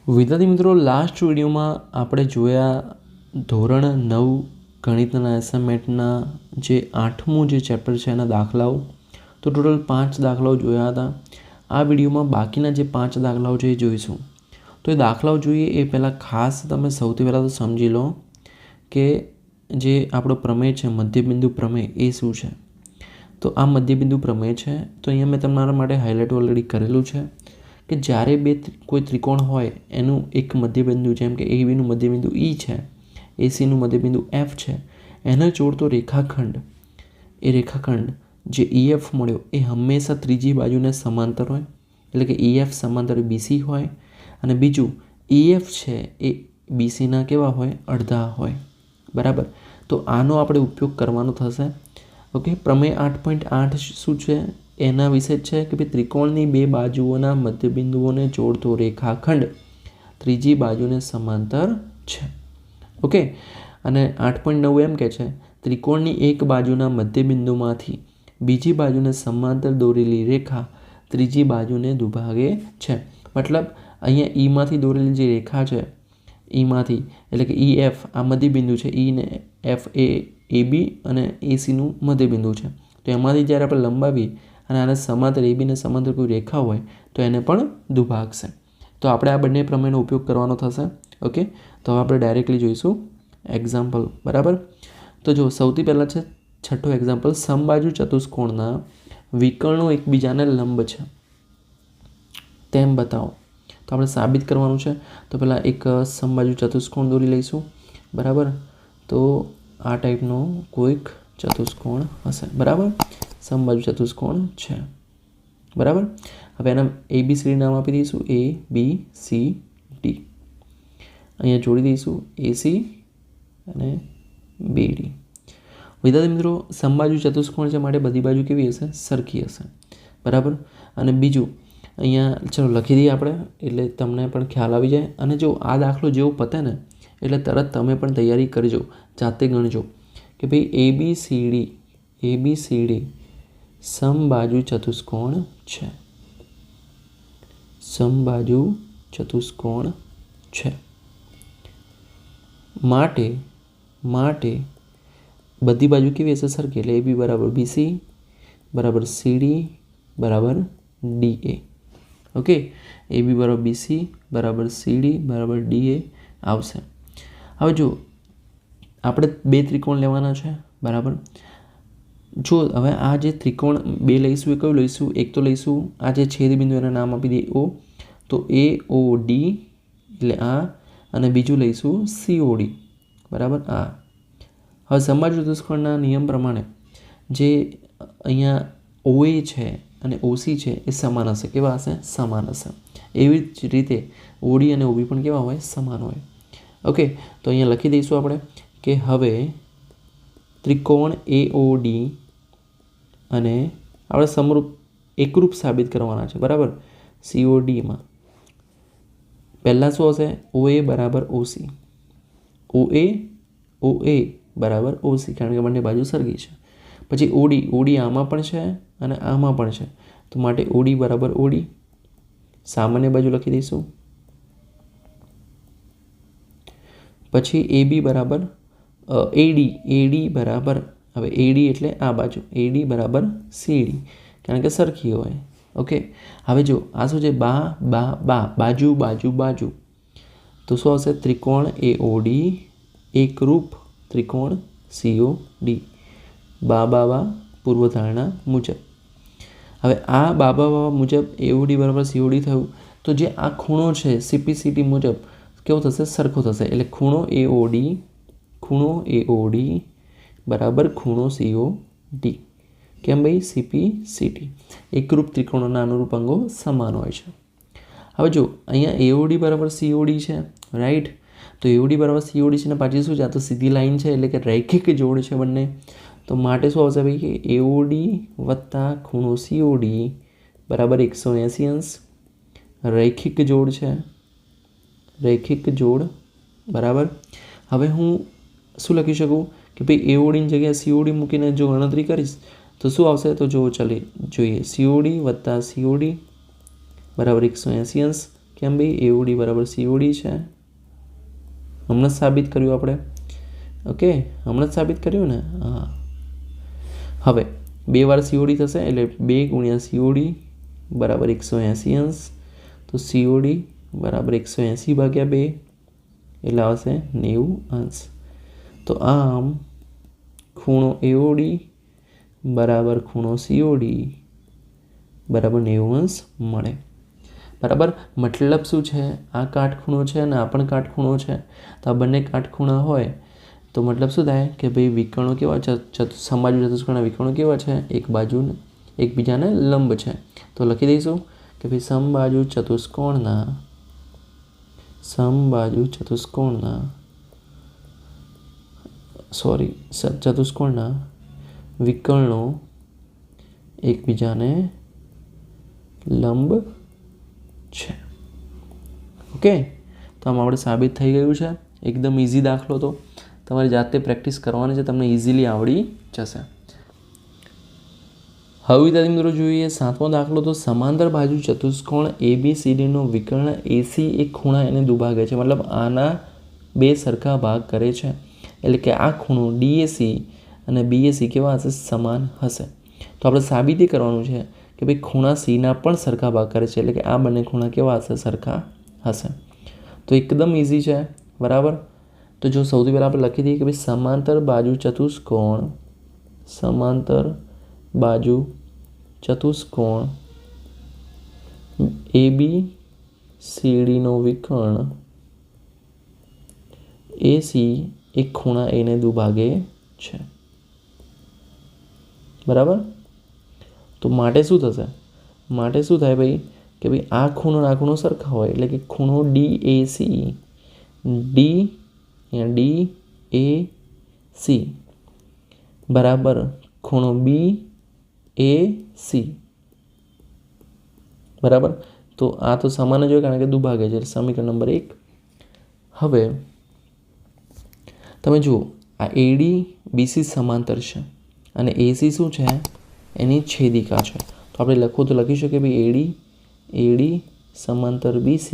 વિદ્યાર્થી મિત્રો, લાસ્ટ વિડીયોમાં આપણે જોયા ધોરણ 9 ગણિતના એસાઇનમેન્ટના જે 8મું જે ચેપ્ટર છે એના દાખલાઓ. તો ટોટલ 5 દાખલાઓ જોયા હતા. આ વિડીયોમાં બાકીના જે 5 દાખલાઓ છે એ જોઈશું. તો એ દાખલાઓ જોઈએ એ પહેલાં ખાસ તમે સૌથી પહેલાં તો સમજી લો કે જે આપણો પ્રમેય છે મધ્યબિંદુ પ્રમેય એ શું છે. તો આ મધ્યબિંદુ પ્રમેય છે. તો અહીંયા મેં તમારા માટે હાઇલાઇટ ઓલરેડી કરેલું છે કે જ્યારે કોઈ ત્રિકોણ હોય એનું એક મધ્યબિંદુ જેમ કે એબીનું મધ્યબિંદુ ઈ છે, એસીનું મધ્યબિંદુ એફ છે, એને જોડતો રેખાખંડ જે EF મળ્યો એ હંમેશા ત્રીજી બાજુને સમાંતર હોય, એટલે કે EF સમાંતર BC હોય, અને બીજું EF છે એ BCના કેવા હોય? અડધા હોય. બરાબર. તો આનો આપણે ઉપયોગ કરવાનો થશે. ઓકે. પ્રમેય 8.8 શું છે? એના વિશે જ છે કે ભાઈ ત્રિકોણની બે બાજુઓના મધ્યબિંદુઓને જોડતો રેખાખંડ ત્રીજી બાજુને સમાંતર છે. ઓકે. અને 8.9 એમ કહે છે ત્રિકોણની એક બાજુના મધ્યબિંદુમાંથી બીજી બાજુને સમાંતર દોરેલી રેખા ત્રીજી બાજુને દુભાગે છે. મતલબ અહીંયા ઈમાંથી દોરેલી જે રેખા છે ઈમાંથી, એટલે કે EF આ મધ્યબિંદુ છે, ઈ ને F એ AB અને ACનું મધ્યબિંદુ છે. તો એમાંથી જ્યારે આપણે લંબાવીએ અને આને સમાંતર એબીને સમાંતર કોઈ રેખા હોય તો એને પણ દુભાગશે. તો આપણે આ બંને પ્રમેયનો ઉપયોગ કરવાનો થશે. ઓકે. તો હવે આપણે ડાયરેક્ટલી જોઈશું એક્ઝામ્પલ. બરાબર. તો જો સૌથી પહેલાં છે છઠ્ઠો એક્ઝામ્પલ. સમબાજુ ચતુષ્કોણના વિકર્ણો એકબીજાને લંબ છે તેમ બતાવો. તો આપણે સાબિત કરવાનું છે. તો પહેલાં એક સમબાજુ ચતુષ્કોણ દોરી લઈશું. બરાબર. તો આ ટાઈપનો કોઈક ચતુષ્કોણ હશે. બરાબર. સમબાજુ ચતુષ્કોણ છે. બરાબર. હવે એના ABCD નામ આપી દઈશું. ABCD. અહીંયા જોડી દઈશું AC અને BD. વિદ્યાર્થી મિત્રો, સમબાજુ ચતુષ્કોણ છે માટે બધી બાજુ કેવી હશે? સરખી હશે. બરાબર. અને બીજું અહીંયા ચલો લખી દઈએ આપણે, એટલે તમને પણ ખ્યાલ આવી જાય. અને જો આ દાખલો જેવો પતે ને એટલે તરત તમે પણ તૈયારી કરજો, જાતે ગણજો કે ભાઈ ABCD સમબાજુ ચતુષ્કોણ છે. સમબાજુ ચતુષ્કોણ છે માટે બધી બાજુ કેવી હશે? સરખી. એટલે AB બરાબર BC બરાબર CD બરાબર DA. ઓકે. AB બરાબર BC બરાબર CD બરાબર DA આવશે. હવે જો આપણે બે ત્રિકોણ લેવાના છે. બરાબર. જો હવે આ જે ત્રિકોણ બે લઈશું એ કયું લઈશું? એક તો લઈશું આ જે છેદબિંદુ એના નામ આપી દઈએ O. તો AOD એટલે આ, અને બીજું લઈશું COD. બરાબર. આ હવે સમબાજુ ચતુષ્કોણના નિયમ પ્રમાણે જે અહીંયા OA છે અને OC છે એ સમાન હશે. કેવા હશે? સમાન હશે. એવી જ રીતે OD અને OB પણ કેવા હોય? સમાન હોય. ઓકે. તો અહીંયા લખી દઈશું આપણે કે હવે ત્રિકોણ AOD અને આપણે એકરૂપ સાબિત કરવાના છે. બરાબર. CODમાં પહેલાં શું હશે? OA બરાબર OC. OA બરાબર OC, કારણ કે બંને બાજુ સરખી છે. પછી OD આમાં પણ છે અને આમાં પણ છે. તો માટે OD બરાબર OD. સામાન્ય બાજુ લખી દઈશું. પછી AB બરાબર AD બરાબર, હવે AD એટલે આ બાજુ, AD બરાબર CD, કારણ કે સરખી હોય. ઓકે. હવે જો આ શું છે? બાજુ. તો શું આવશે? ત્રિકોણ AOD એકરૂપ ત્રિકોણ COD. બા પૂર્વધારણા મુજબ. હવે આ બા મુજબ AOD બરાબર COD થયું. તો જે આ ખૂણો છે CPCD મુજબ કેવો થશે? સરખો થશે. એટલે ખૂણો AOD બરાબર ખૂણો COD. કેમ ભાઈ? CPCD. એકરૂપ ત્રિકોણોના અનુરૂપ અંગો સમાન હોય છે. હવે જો અહીંયા AOD બરાબર COD છે. રાઈટ. તો AOD બરાબર COD છે ને પાછી શું છે? આ તો સીધી લાઈન છે, એટલે કે રૈખિક જોડ છે બંને. તો માટે શું આવશે ભાઈ? કે AOD વત્તા ખૂણો COD બરાબર 180 અંશ. રૈખિક જોડ છે. બરાબર. હવે હું શું લખી શકું કે ભાઈ AODની જગ્યાએ COD મૂકીને જો ગણતરી કરીશ તો શું આવશે? તો જો ચાલે જોઈએ. COD વત્તા COD બરાબર 180 અંશ કેમ ભાઈ? એઓડી બરાબર સીઓડી છે. હમણાં જ સાબિત કર્યું આપણે. ઓકે, હમણાં જ સાબિત કર્યું ને. હા, હવે 2 વાર સીઓડી થશે એટલે 2 ગુણ્યા સીઓડી બરાબર 180 અંશ. તો સીઓડી બરાબર 180 ભાગ્યા 2 એટલે આવશે 90 અંશ. તો આમ ખૂણો એઓડી બરાબર ખૂણો સીઓડી બરાબર 90 અંશ મળે. બરાબર, મતલબ શું છે? આ કાટખૂણો છે અને આ પણ કાટખૂણો છે. તો આ બંને કાટખૂણા હોય તો મતલબ શું થાય કે ભાઈ વિકર્ણો કેવા છે? સમબાજુ ચતુષ્કોણના વિકર્ણો કેવા છે? એકબીજાને લંબ છે. તો લખી દઈશું કે ભાઈ સમબાજુ ચતુષ્કોણના વિકર્ણો એકબીજાને લંબ છે. ઓકે, તો આમ આપણે સાબિત થઈ ગયું છે. એકદમ ઇઝી દાખલો. તો તમારી જાતે પ્રેક્ટિસ કરવાની છે, તમને ઇઝીલી આવડી જશે. હવે વિદ્યાર્થી મિત્રો જોઈએ 7મો દાખલો. તો સમાંતર બાજુ ચતુષ્કોણ ABCDનો વિકર્ણ AC એક ખૂણા એને દુભાગે છે. મતલબ આના 2 સરખા ભાગ કરે છે. એટલે કે આ ખૂણો DAC અને BAC કેવા હશે? સમાન હશે. તો આપણે સાબિતી કરવાનું છે કે ભાઈ ખૂણા Cના પણ સરખા ભાગ કરે છે. એટલે કે આ બંને ખૂણા કેવા હશે? સરખા હશે. તો એકદમ ઇઝી છે. બરાબર. તો જો સૌથી પહેલાં આપણે લખી દઈએ કે ભાઈ સમાંતર બાજુ ચતુષ્કોણ ABCDનો વિકર્ણ AC એક ખૂણા એને દુભાગે છે. બરાબર. તો માટે શું થશે? માટે શું થાય ભાઈ કે ભાઈ આ ખૂણો આ ખૂણો સરખા હોય એટલે કે ખૂણો DAC બરાબર ખૂણો BAC. બરાબર. તો આ તો સમાન જ હોય કારણ કે દુભાગે છે. સમીકરણ નંબર 1. હવે તમે જુઓ આ ADBC સમાંતર છે અને AC શું છે? એની છેદિકા છે. તો આપણે લખવું તો લખી શકીએ ભાઈ AD સમાંતર BC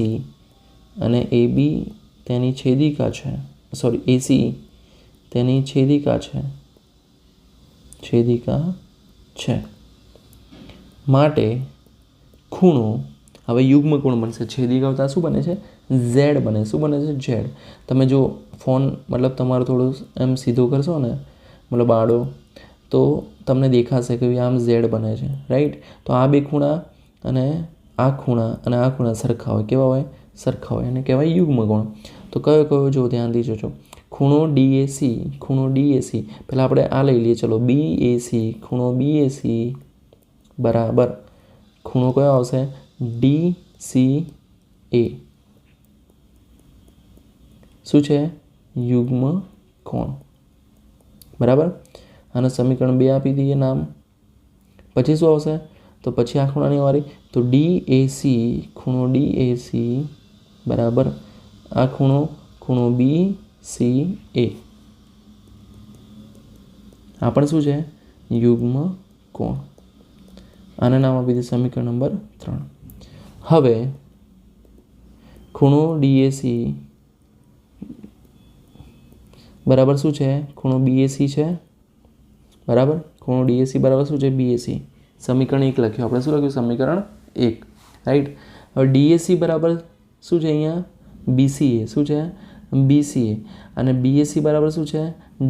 અને AB તેની છેદિકા છે. AC તેની છેદિકા છે. માટે ખૂણો હવે યુગ્મ કોણ બનશે? છેદિકા આવતા શું બને છે? Z બને. શું બને છે? Z. તમે જો ફોન મતલબ તમારો થોડું એમ સીધો કરશો ને, મતલબ આડો, તો તમને દેખાશે કે આમ Z બને છે. રાઈટ. તો આ 2 ખૂણા અને આ ખૂણા સરખા હોય. કેવા હોય? સરખા હોય. એને કહેવાય યુગ્મ કોણ. તો કયો જો ધ્યાનથી જોજો. ખૂણો DAC પહેલાં આપણે આ લઈ લઈએ. ચલો BAC ખૂણો BAC બરાબર ખૂણો કયો આવશે? DCA. શું છે? યુગ્મ કોણ. બરાબર. આને સમીકરણ 2 આપી દઈએ નામ. પછી શું આવશે? તો પછી આ ખૂણાની વારી. તો DAC ખૂણો DAC બરાબર આ ખૂણો BCA. આ પણ શું છે? યુગ્મ કોણ. આને નામ આપી દઈએ સમીકરણ નંબર 3. હવે ખૂણો DAC બરાબર શું છે? ખૂણો BAC છે. બરાબર. ખૂણો DAC બરાબર શું છે? BAC. સમીકરણ 1 લખ્યું આપણે. શું લખ્યું? સમીકરણ 1. રાઈટ. હવે DAC બરાબર શું છે? અહીંયા BCA. શું છે? BCA. અને BAC બરાબર શું છે?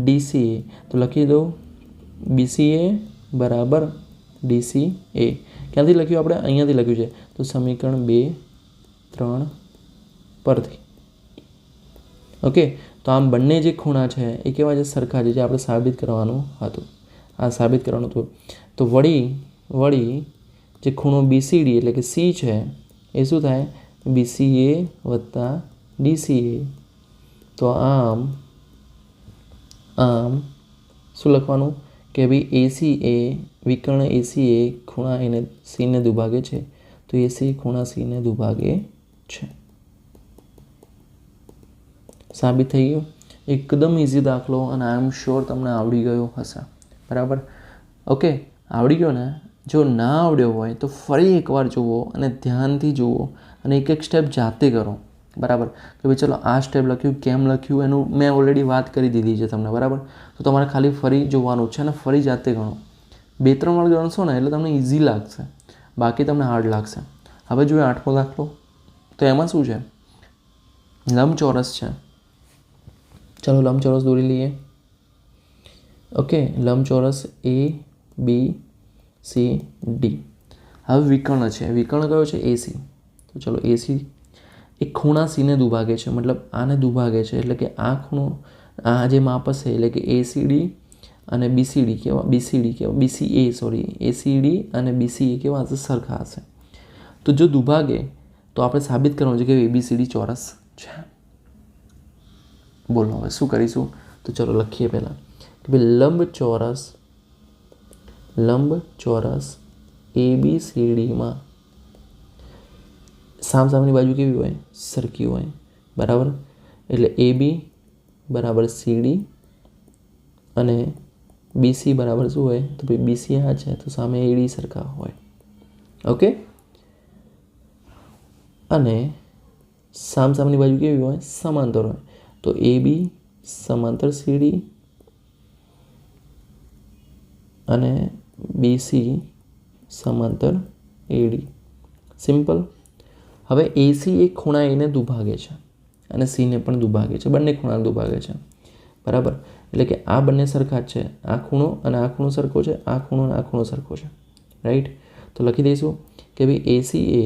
DCA. તો લખી દો BCA બરાબર DCA. ક્યાંથી લખ્યું આપણે? અહીંયાથી લખ્યું છે. તો સમીકરણ 2, 3 પરથી. ઓકે. તો આમ બંને જે ખૂણા છે એ કેવા છે? સરખા છે. જે આપણે સાબિત કરવાનું હતું. તો વળી જે ખૂણો BCD એટલે કે C છે એ શું થાય? BCA વત્તા DCA. તો આમ શું લખવાનું કે ભાઈ ACA વિકર્ણ ACA ખૂણા એને Cને દુભાગે છે. તો AC ખૂણા Cને દુભાગે છે. સાબિત થઈ ગયું. એકદમ ઇઝી દાખલો અને આઈ એમ શ્યોર તમને આવડી ગયો હશે. બરાબર. ઓકે, આવડી ગયો ને? જો ના આવડ્યો હોય તો ફરી એકવાર જુઓ અને ધ્યાનથી જુઓ અને એક એક સ્ટેપ જાતે કરો. બરાબર, કે ભાઈ ચલો આ સ્ટેપ લખ્યું, કેમ લખ્યું એનું મેં ઓલરેડી વાત કરી દીધી છે તમને. બરાબર, તો તમારે ખાલી ફરી જોવાનું છે અને ફરી જાતે ગણો. 2-3 વાર ગણશો ને એટલે તમને ઇઝી લાગશે, બાકી તમને હાર્ડ લાગશે. હવે જોઈએ 8મો દાખલો. તો એમાં શું છે? લંબચોરસ છે. ચાલો લંબચોરસ દોરી લઈએ. ઓકે, લંબચોરસ ABCD. હવે વિકર્ણ છે. વિકર્ણ કયો છે? AC. તો ચલો AC એક ખૂણા Cને દુભાગે છે, મતલબ આને દુભાગે છે, એટલે કે આ ખૂણો, આ જે માપ હશે એટલે કે ACD અને BCD કેવા, ACD અને BCA કેવા હશે? સરખા હશે. તો જો દુભાગે તો આપણે સાબિત કરવાનું છે કે ABCD ચોરસ છે. બોલો હવે શું કરીશું? તો ચલો લખીએ પહેલાં કે ભાઈ લંબચોરસ ABCDમાં સામસામેની બાજુ કેવી હોય? સરખી હોય. બરાબર, એટલે AB બરાબર CD અને BC બરાબર શું હોય? તો ભાઈ BC આ છે તો સામે AD સરખા હોય. ઓકે, અને સામસામેની બાજુ કેવી હોય? સમાંતર હોય. તો AB સમાંતર CD અને BC સમાંતર AD. સિમ્પલ. હવે AC એક ખૂણા એને દુભાગે છે અને Cને પણ દુભાગે છે, બંને ખૂણાને દુભાગે છે. બરાબર, એટલે કે આ બંને સરખા જ છે. આ ખૂણો અને આ ખૂણો સરખો છે, આ ખૂણો અને આ ખૂણો સરખો છે. રાઈટ, તો લખી દઈશું કે ભાઈ AC એ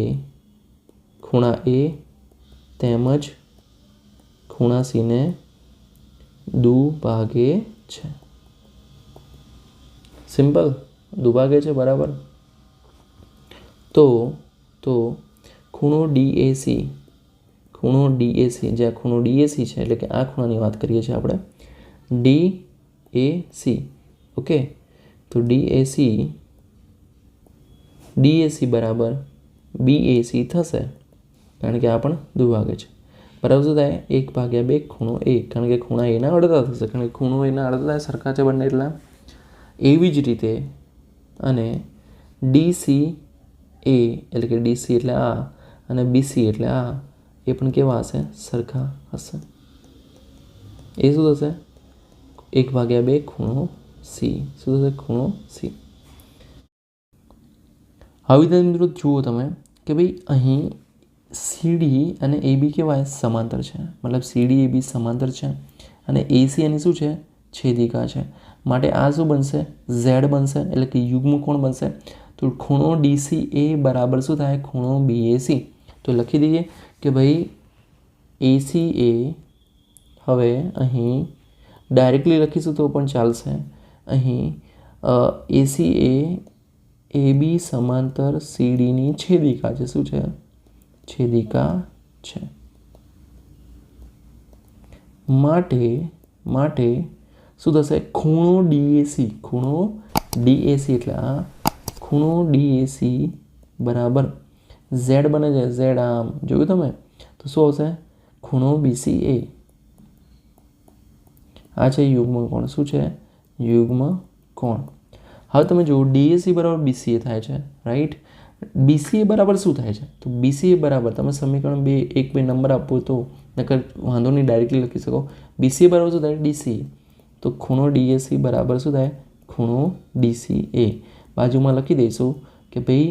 ખૂણા A તેમજ ખૂણા Cને દુભાગે છે. સિમ્પલ, દુભાગે છે. બરાબર, તો ખૂણો DAC, જ્યાં ખૂણો DAC છે એટલે કે આ ખૂણાની વાત કરીએ છીએ આપણે, DAC. ઓકે, તો DAC બરાબર BAC થશે, કારણ કે આ પણ દુભાગે છે. બરાબર, શું થાય? 1/2 ખૂણો A, કારણ કે ખૂણા એના અડધા થશે, કારણ કે ખૂણો એના અડધા સરખા છે બંને. એટલે એવી જ રીતે અને DCA એટલે કે DC એટલે આ અને BC એટલે આ, એ પણ કેવા હશે? સરખા હશે. એ શું થશે? 1/2 ખૂણો C. શું થશે? ખૂણો C. હવે મિત્રો જુઓ તમે કે ભાઈ અહીં CD અને AB કેવા સમાંતર છે, મતલબ CD AB સમાંતર છે અને AC એની શું છે? છેદિકા છે. માટે આ શું બનશે? Z બનશે, એટલે કે યુગ્મ કોણ બનશે? તો ખૂણો DCA બરાબર શું થાય? ખૂણો BAC. તો લખી દઈએ કે ભાઈ ACA, હવે અહીં ડાયરેક્ટલી લખીશું તો પણ ચાલશે. અહીં ACA AB સમાંતર CDની છેદિકા છે. શું છે? છેદિકા છે. માટે શું થશે? ખૂણો DAC એટલે આ ખૂણો DAC બરાબર Z બને છે. Z આમ જોયું તમે, તો શું આવશે? ખૂણો BCA. આ છે યુગ્મ કોણ. શું છે? યુગ્મ કોણ. હવે તમે જુઓ DAC બરાબર BCA થાય છે. રાઈટ, BCA બરાબર શું થાય છે? તો BCA બરાબર તમે સમીકરણ 1-2 નંબર આપો તો નકર વાંધો નહીં, ડાયરેક્ટલી લખી શકો. BCA બરાબર શું થાય? DCA. તો ખૂણો DAC બરાબર શું થાય? ખૂણો DCA. બાજુમાં લખી દઈશું કે ભાઈ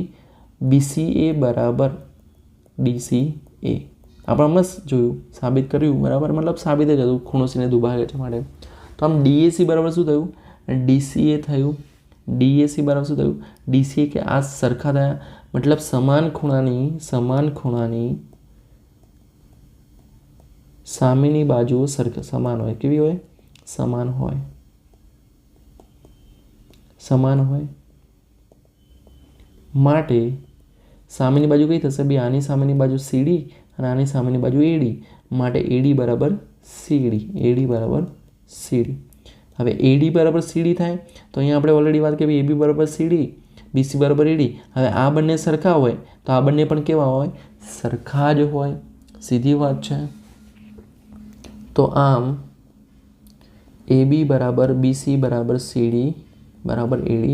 BCA બરાબર DCA. આપણે હમણાં જોયું, સાબિત કર્યું. બરાબર, મતલબ સાબિત જ હતું, ખૂણો Cને દુભાગે છે માટે. તો આમ DAC બરાબર શું થયું? DCA થયું. DAC બરાબર શું થયું? DCA, કે આ સરખા થયા, મતલબ સમાન ખૂણાની સામેની બાજુઓ સમાન હોય. કેવી હોય? સમાન હોય. માટે સામેની બાજુ કઈ થશે? બે આની સામેની બાજુ CD અને આની સામેની બાજુ AD. માટે AD બરાબર CD. હવે AD બરાબર CD થાય તો અહીંયા આપણે ઓલરેડી વાત કરી AB બરાબર CD, BC બરાબર AD. હવે આ બંને સરખા હોય તો આ બંને પણ કેવા હોય? સરખા જ હોય. સીધી વાત છે. તો આમ AB બરાબર BC બરાબર CD બરાબર AD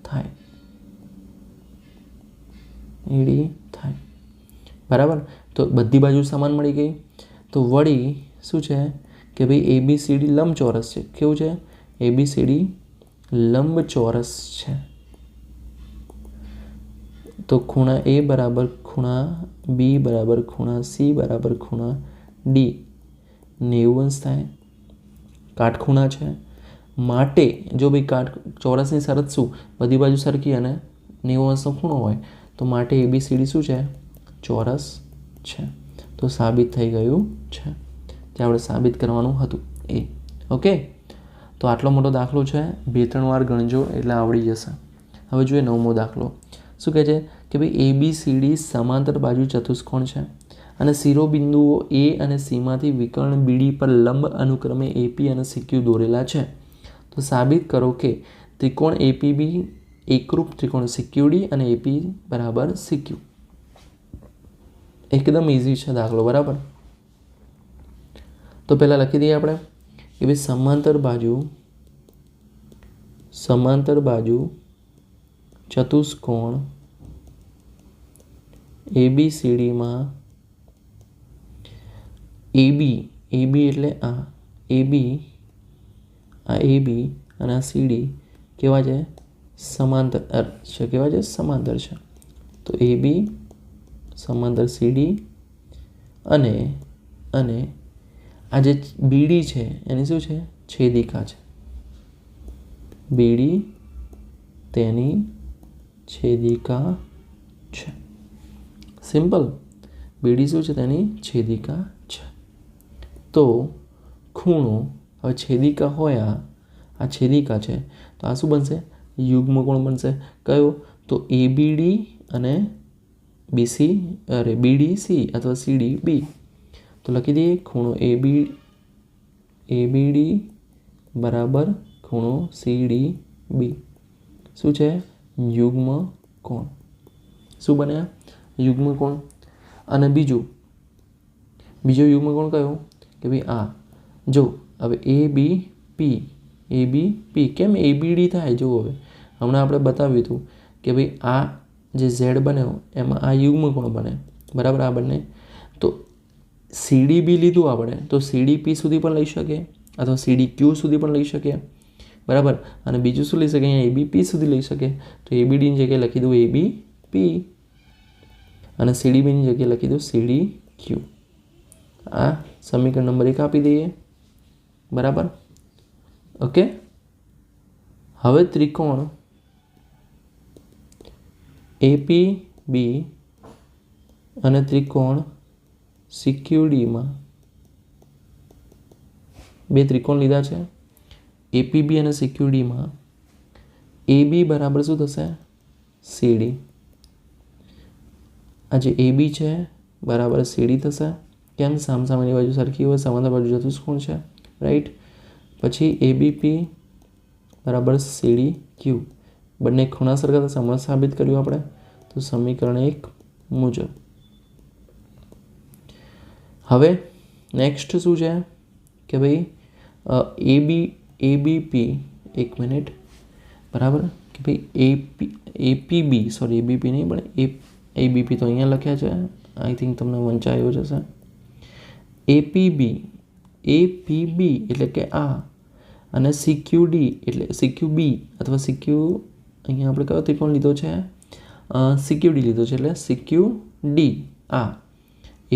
થાય. એડી થાય. બરાબર. તો બધી બાજુ સમાન મળી ગઈ. તો વળી શું છે કે ભાઈ ABCD લંબચોરસ છે. કેવું છે? ABCD લંબચોરસ છે. તો ખૂણા A બરાબર ખૂણા B બરાબર ખૂણા C બરાબર ખૂણા D 90 અંશ થાય. કાટખૂણા છે માટે જો ભાઈ ચોરસની શરત શું? બધી બાજુ સરખી અને 90 અંશનો ખૂણો હોય તો માટે ABCD શું છે? ચોરસ છે. તો સાબિત થઈ ગયું છે. તે આપણે સાબિત કરવાનું હતું એ. ઓકે. તો આટલો મોટો દાખલો છે. 2-3 વાર ગણજો એટલે આવડી જશે. હવે જોઈએ 9મો દાખલો. શું કહે છે કે ભાઈ ABCD સમાંતર બાજુ ચતુષ્કોણ છે અને શિરોબિંદુઓ A અને Cમાંથી વિકર્ણ BD પર લંબ અનુક્રમે AP અને CQ દોરેલા છે. તો સાબિત કરો કે ત્રિકોણ APB એકરૂપ ત્રિકોણ CQD અને AP બરાબર CQ. એકદમ ઇઝી છે દાખલો. બરાબર. તો પહેલાં લખી દઈએ આપણે કે ભાઈ સમાંતર બાજુ ચતુષ્કોણ ABCDમાં AB એટલે આ AB અને આ CD કેવા છે? સમાંતર છે. કેવા છે? સમાંતર છે. તો AB સમાંતર CD અને આ જે BD છે એની શું છે? છેદિકા છે. BD તેની છેદિકા છે. સિમ્પલ. BD શું છે? તેની છેદિકા છે. તો ખૂણો હવે છેદિકા હોય આ છેદિકા છે તો આ શું બનશે? યુગ્મ કોણ બનશે. કયો? તો ABD અને BDC અથવા CDB. તો લખી દઈએ ખૂણો ABD બરાબર ખૂણો CDB શું છે? યુગ્મ કોણ. શું બન્યા? યુગ્મ કોણ. અને બીજો યુગ્મ કોણ કયો? કે ભાઈ આ જો હવે ABP કેમ ABD થાય? જો હવે હમણાં આપણે બતાવ્યું હતું કે ભાઈ આ જે Z બન્યો એમાં આ યુગ્મ કોણ બને. બરાબર. આ બંને તો CDB લીધું આપણે તો CDP સુધી પણ લઈ શકીએ અથવા CDQ સુધી પણ લઈ શકીએ. બરાબર. અને બીજું શું લઈ શકીએ? અહીંયા ABP સુધી લઈ શકીએ. તો ABDની જગ્યાએ લખી દઉં ABP અને CDBની જગ્યાએ લખી દઉં CDQ. આ સમીકરણ નંબર 1 આપી દઈએ. બરાબર. ઓકે. હવે ત્રિકોણ APB અને ત્રિકોણ CQDમાં બે ત્રિકોણ લીધા છે. APB અને CQDમાં AB બરાબર શું થશે? CD. આ જે AB છે બરાબર CD થશે. કેમ? સામસામેની બાજુ સરખી હોય, સમાંતર બાજુ ચતુષ્કોણ છે. રાઈટ. પછી ABP બરાબર CDQ બંને ખૂણા સરખા થશે. હમણાં સાબિત કર્યું આપણે. તો સમીકરણ 1 મુજબ. હવે નેક્સ્ટ શું છે કે ભાઈ ABP એક મિનિટ. બરાબર. કે ભાઈ APB ABP નહીં પણ ABP તો અહીંયા લખ્યા છે. આઈ થિંક તમને વંચાયો જશે. APB એટલે કે આ અને CQD એટલે CQB અથવા CQ અહીંયા આપણે કયો ત્રિકોણ લીધો છે? CQD લીધો છે એટલે CQD. આ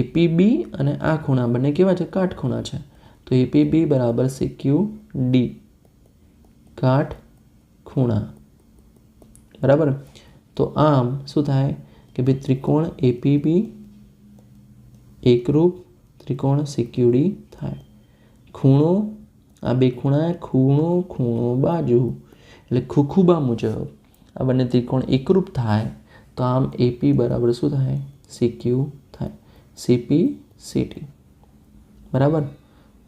APB અને આ ખૂણા બંને કેવા છે? કાટખૂણા છે. તો APB બરાબર CQD કાટખૂણા. બરાબર. તો આમ શું થાય કે ભાઈ ત્રિકોણ APB એકરૂપ ત્રિકોણ CQD થાય. ખૂણો આ બે ખૂણા ખૂણો બાજુ એટલે ખુખુબા મુજબ આ બંને ત્રિકોણ એકરૂપ થાય તો આમ AP બરાબર શું થાય? CQ થાય. CP CT. બરાબર.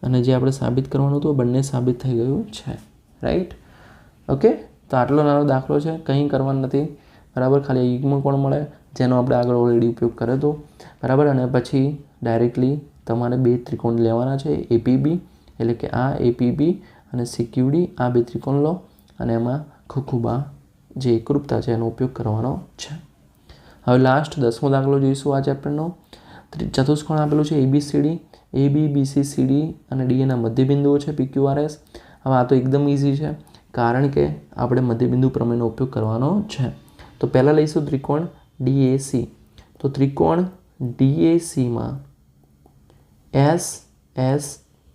અને જે આપણે સાબિત કરવાનું હતું બંને સાબિત થઈ ગયું છે. રાઈટ. ઓકે. તો આટલો નાનો દાખલો છે. કંઈ કરવાનું નથી. બરાબર. ખાલી યુગ્મ કોણ મળે જેનો આપણે આગળ ઓલરેડી ઉપયોગ કર્યો હતો. બરાબર. અને પછી ડાયરેક્ટલી તમારે બે ત્રિકોણ લેવાના છે. APB એટલે કે આ APB અને CQD આ બે ત્રિકોણ લો અને એમાં ખુખુબા જે એકરૂપતા છે એનો ઉપયોગ કરવાનો છે. હવે લાસ્ટ 10મો દાખલો જોઈશું આ ચેપ્ટરનો. ચતુષ્કોણ આપેલું છે ABCD, AB, BC, CD અને D એના મધ્યબિંદુઓ છે PQRS. હવે આ તો એકદમ ઇઝી છે કારણ કે આપણે મધ્યબિંદુ પ્રમેયનો ઉપયોગ કરવાનો છે. તો પહેલાં લઈશું ત્રિકોણ DAC. તો ત્રિકોણ DACમાં S, S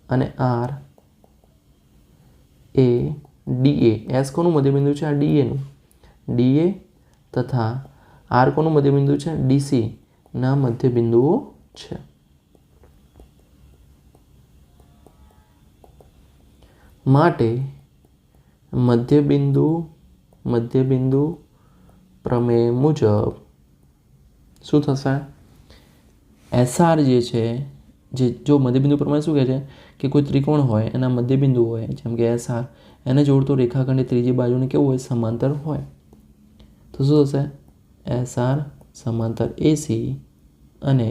અને R એ DA, S કોનું મધ્યબિંદુ છે? આ DAનું. DA તથા R કોનું મધ્યબિંદુ છે? DC ના મધ્યબિંદુઓ છે. માટે મધ્યબિંદુ પ્રમેય મુજબ શું થશે? SR જે છે, જો મધ્યબિંદુ પ્રમેય શું કહે છે કે કોઈ ત્રિકોણ હોય એના મધ્યબિંદુ હોય, જેમ કે SR, એને જોડતો રેખાખંડ ત્રીજી બાજુને કેવું હોય? સમાંતર હોય. તો શું થશે? SR સમાંતર AC અને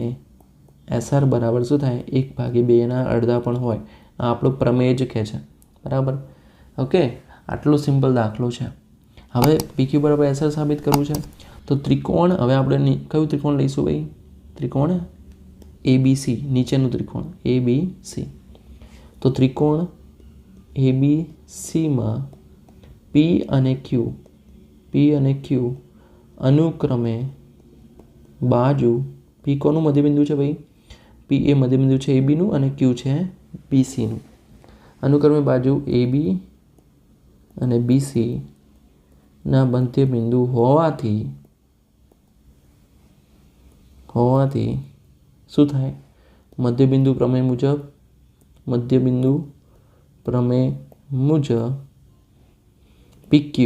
SR બરાબર શું થાય? 1/2 અડધા પણ હોય. આ આપણો પ્રમેય જ કહે છે. બરાબર. ઓકે, આટલો સિમ્પલ દાખલો છે. હવે PQ બરાબર SR સાબિત કરવું છે. તો ત્રિકોણ, હવે આપણે કયું ત્રિકોણ લઈશું ભાઈ? ત્રિકોણ ABC, નીચેનું ત્રિકોણ ABC. તો ત્રિકોણ ABCમાં P અને Q અનુક્રમે બાજુ, P કોનું મધ્યબિંદુ છે ભાઈ? P એ મધ્યબિંદુ છે ABનું અને Q છે BCનું. અનુક્રમે બાજુ AB અને BC ના મધ્યબિંદુ હોવાથી શું થાય? મધ્યબિંદુ પ્રમેય મુજબ PQ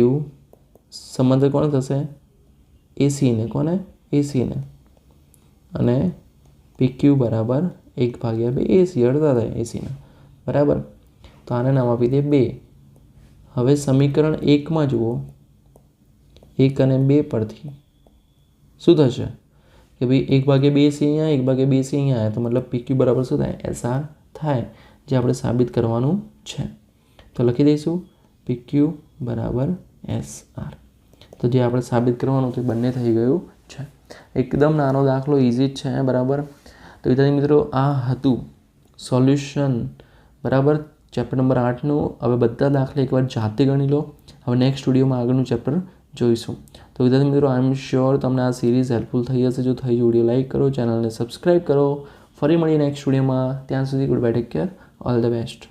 સમાંતર કોણ થશે? AC ને. કોને? AC ને. અને PQ બરાબર 1/2 AC, અડધા થાય AC ના. બરાબર. તો આને નામ આપી દે 2. હવે સમીકરણ 1માં જુઓ, 1 અને 2 પરથી શું થશે કે ભાઈ 1/2 AC અહીંયા, 1/2 AC અહીંયા આવ્યા, તો મતલબ PQ બરાબર શું થાય? SR થાય, જે આપણે સાબિત કરવાનું છે. તો લખી દઈશું PQ બરાબર SR. તો જે આપણે સાબિત કરવાનું તે બંને થઈ ગયું છે. એકદમ નાનો દાખલો, ઇઝી જ છે. બરાબર. તો વિદ્યાર્થી મિત્રો, આ હતું સોલ્યુશન. બરાબર, ચેપ્ટર નંબર 8નું. હવે બધા દાખલા એકવાર જાતે ગણી લો. હવે નેક્સ્ટ વિડીયોમાં આગળનું ચેપ્ટર જોઈશું. તો વિદ્યાર્થી મિત્રો, આઈ એમ શ્યોર તમને આ સિરીઝ હેલ્પફુલ થઈ હશે. જો થઈ વિડીયો લાઇક કરો, ચેનલને સબસ્ક્રાઈબ કરો. ફરી મળીએ નેક્સ્ટ વિડીયોમાં. ત્યાં સુધી good bye, take care, all the best.